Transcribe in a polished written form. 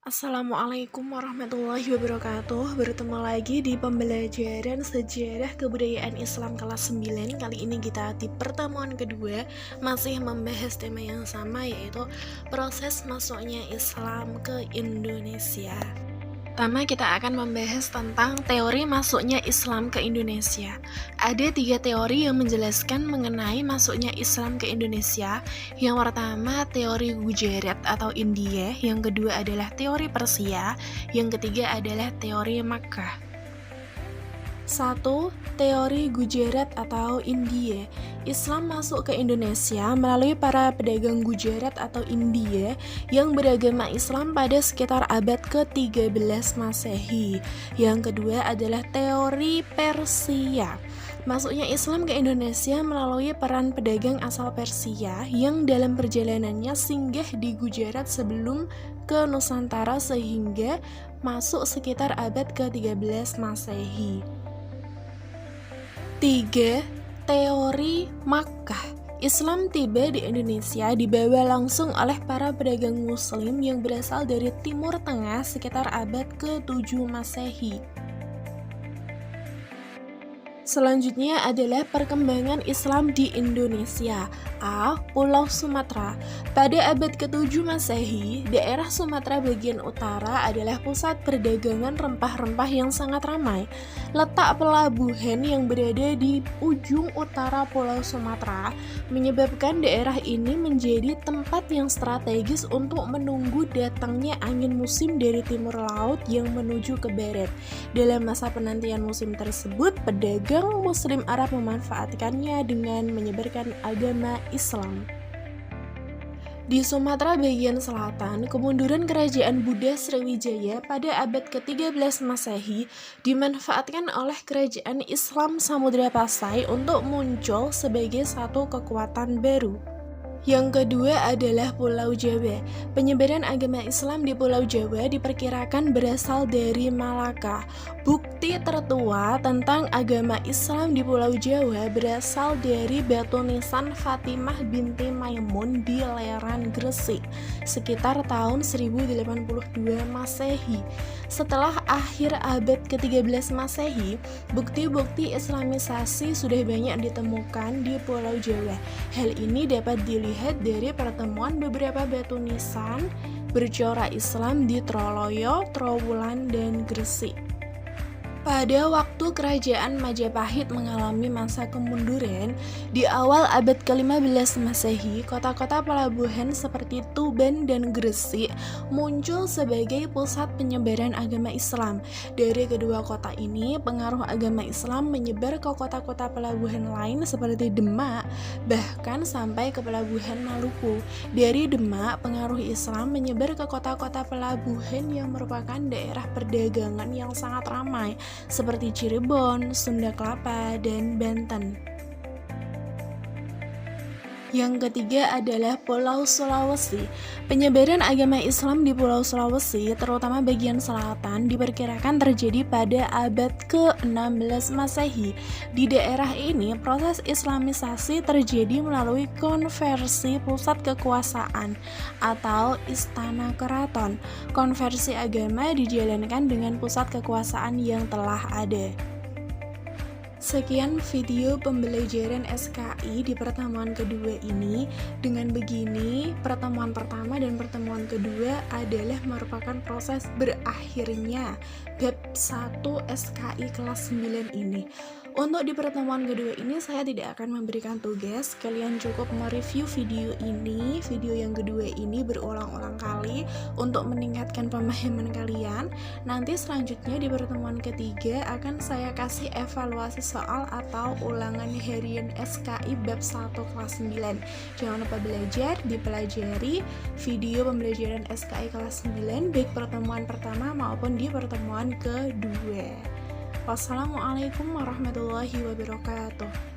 Assalamualaikum warahmatullahi wabarakatuh. Bertemu lagi di pembelajaran sejarah kebudayaan Islam kelas 9. Kali ini kita di pertemuan kedua masih membahas tema yang sama, yaitu proses masuknya Islam ke Indonesia. Pertama, kita akan membahas tentang teori masuknya Islam ke Indonesia. Ada 3 teori yang menjelaskan mengenai masuknya Islam ke Indonesia. Yang pertama, teori Gujarat atau India. Yang kedua adalah teori Persia. Yang ketiga adalah teori Makkah. 1. Teori Gujarat atau India. Islam masuk ke Indonesia melalui para pedagang Gujarat atau India yang beragama Islam pada sekitar abad ke-13 Masehi. Yang kedua adalah teori Persia. Masuknya Islam ke Indonesia melalui peran pedagang asal Persia yang dalam perjalanannya singgah di Gujarat sebelum ke Nusantara sehingga masuk sekitar abad ke-13 Masehi. 3. Teori Makkah. Islam tiba di Indonesia dibawa langsung oleh para pedagang muslim yang berasal dari Timur Tengah sekitar abad ke-7 Masehi. Selanjutnya adalah perkembangan Islam di Indonesia. A. Pulau Sumatera. Pada abad ke-7 Masehi, daerah Sumatera bagian utara adalah pusat perdagangan rempah-rempah yang sangat ramai. Letak pelabuhan yang berada di ujung utara Pulau Sumatera menyebabkan daerah ini menjadi tempat yang strategis untuk menunggu datangnya angin musim dari timur laut yang menuju ke barat. Dalam masa penantian musim tersebut, pedagang Muslim Arab memanfaatkannya dengan menyebarkan agama Islam. Di Sumatera bagian selatan, kemunduran kerajaan Buddha Sriwijaya pada abad ke-13 Masehi dimanfaatkan oleh kerajaan Islam Samudra Pasai untuk muncul sebagai satu kekuatan baru. Yang kedua adalah Pulau Jawa. Penyebaran agama Islam di Pulau Jawa diperkirakan berasal dari Malaka. Bukti tertua tentang agama Islam di Pulau Jawa berasal dari batu nisan Fatimah binti Maimun di Leran, Gresik, sekitar tahun 1082 Masehi. Setelah akhir abad ke-13 Masehi, bukti-bukti Islamisasi sudah banyak ditemukan di Pulau Jawa. Hal ini dapat dilihat dari pertemuan beberapa batu nisan bercorak Islam di Troloyo, Trowulan, dan Gresik. Pada waktu kerajaan Majapahit mengalami masa kemunduran, di awal abad ke-15 Masehi, kota-kota pelabuhan seperti Tuban dan Gresik muncul sebagai pusat penyebaran agama Islam. Dari kedua kota ini, pengaruh agama Islam menyebar ke kota-kota pelabuhan lain seperti Demak, bahkan sampai ke pelabuhan Maluku. Dari Demak, pengaruh Islam menyebar ke kota-kota pelabuhan yang merupakan daerah perdagangan yang sangat ramai, seperti Cirebon, Sunda Kelapa, dan Banten. Yang ketiga adalah Pulau Sulawesi. Penyebaran agama Islam di Pulau Sulawesi, terutama bagian selatan, diperkirakan terjadi pada abad ke-16 Masehi. Di daerah ini, proses Islamisasi terjadi melalui konversi pusat kekuasaan atau istana keraton. Konversi agama dijalankan dengan pusat kekuasaan yang telah ada. Sekian video pembelajaran SKI di pertemuan kedua ini. Dengan begini, pertemuan pertama dan pertemuan kedua adalah merupakan proses berakhirnya bab 1 SKI kelas 9 ini. Untuk di pertemuan kedua ini saya tidak akan memberikan tugas, kalian cukup mereview video ini, video yang kedua ini berulang-ulang kali untuk meningkatkan pemahaman kalian. Nanti selanjutnya di pertemuan ketiga akan saya kasih evaluasi soal atau ulangan harian SKI bab 1 kelas 9. Jangan lupa belajar, dipelajari video pembelajaran SKI kelas 9 baik pertemuan pertama maupun di pertemuan kedua. Wassalamualaikum warahmatullahi wabarakatuh.